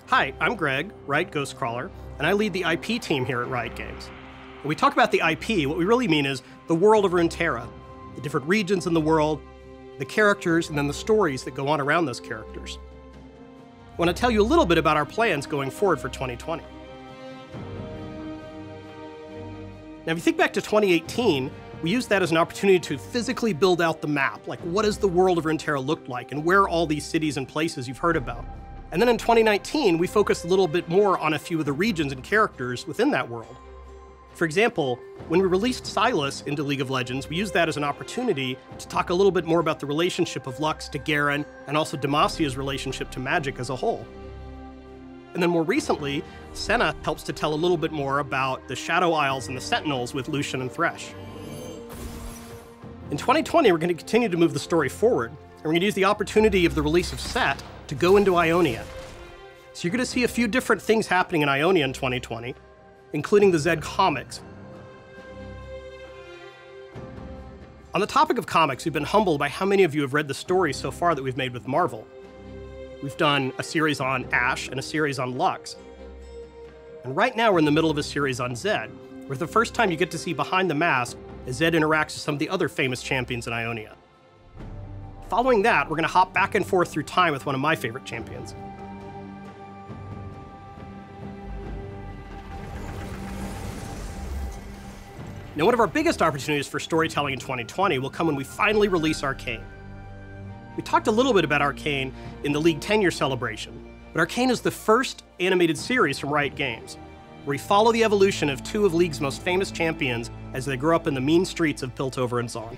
Hi, I'm Greg, Riot Ghostcrawler, and I lead the IP team here at Riot Games. When we talk about the IP, what we really mean is the world of Runeterra, the different regions in the world, the characters, and then the stories that go on around those characters. I want to tell you a little bit about our plans going forward for 2020. Now, if you think back to 2018, we used that as an opportunity to physically build out the map, like what does the world of Runeterra look like, and where are all these cities and places you've heard about. And then in 2019, we focused a little bit more on a few of the regions and characters within that world. For example, when we released Silas into League of Legends, we used that as an opportunity to talk a little bit more about the relationship of Lux to Garen, and also Demasia's relationship to magic as a whole. And then more recently, Senna helps to tell a little bit more about the Shadow Isles and the Sentinels with Lucian and Thresh. In 2020, we're going to continue to move the story forward, and we're going to use the opportunity of the release of Set to go into Ionia. So you're going to see a few different things happening in Ionia in 2020, including the Zed comics. On the topic of comics, we've been humbled by how many of you have read the stories so far that we've made with Marvel. We've done a series on Ashe and a series on Lux. And right now we're in the middle of a series on Zed, where for the first time you get to see behind the mask as Zed interacts with some of the other famous champions in Ionia. Following that, we're going to hop back and forth through time with one of my favorite champions. Now, one of our biggest opportunities for storytelling in 2020 will come when we finally release Arcane. We talked a little bit about Arcane in the League 10-year celebration, but Arcane is the first animated series from Riot Games, where we follow the evolution of two of League's most famous champions as they grow up in the mean streets of Piltover and Zaun.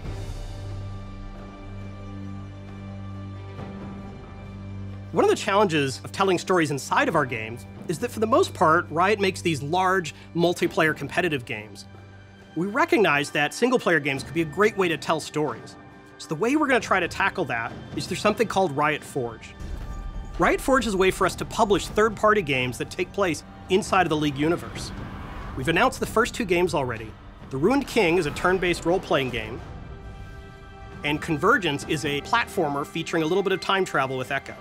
One of the challenges of telling stories inside of our games is that for the most part, Riot makes these large, multiplayer competitive games. We recognize that single-player games could be a great way to tell stories. So the way we're going to try to tackle that is through something called Riot Forge. Riot Forge is a way for us to publish third-party games that take place inside of the League universe. We've announced the first two games already. The Ruined King is a turn-based role-playing game, and Convergence is a platformer featuring a little bit of time travel with Echo.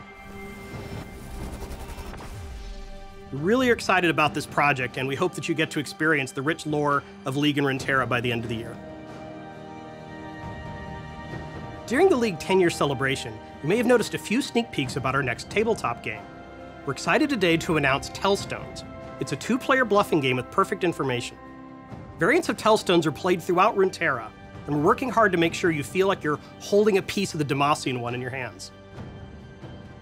We're really excited about this project, and we hope that you get to experience the rich lore of League and Runeterra by the end of the year. During the League 10-year celebration, you may have noticed a few sneak peeks about our next tabletop game. We're excited today to announce TELLSTONES. It's a two-player bluffing game with perfect information. Variants of TELLSTONES are played throughout Runeterra, and we're working hard to make sure you feel like you're holding a piece of the Demasian one in your hands.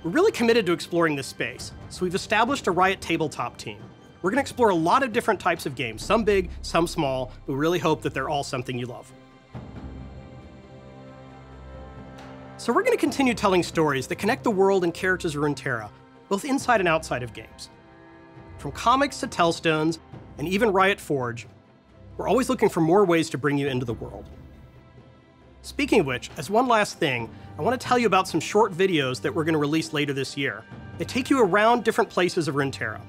We're really committed to exploring this space, so we've established a Riot tabletop team. We're going to explore a lot of different types of games, some big, some small, but we really hope that they're all something you love. So we're going to continue telling stories that connect the world and characters of Runeterra, both inside and outside of games. From comics to TELLSTONES, and even Riot Forge, we're always looking for more ways to bring you into the world. Speaking of which, as one last thing, I want to tell you about some short videos that we're going to release later this year. They take you around different places of Runeterra.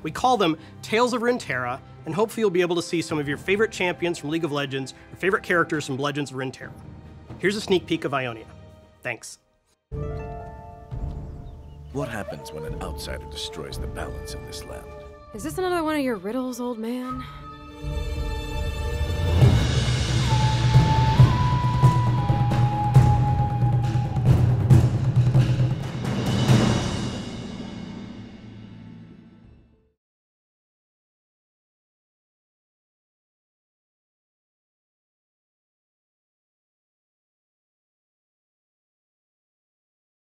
We call them Tales of Runeterra, and hopefully you'll be able to see some of your favorite champions from League of Legends, or favorite characters from Legends of Runeterra. Here's a sneak peek of Ionia. Thanks. What happens when an outsider destroys the balance of this land? Is this another one of your riddles, old man?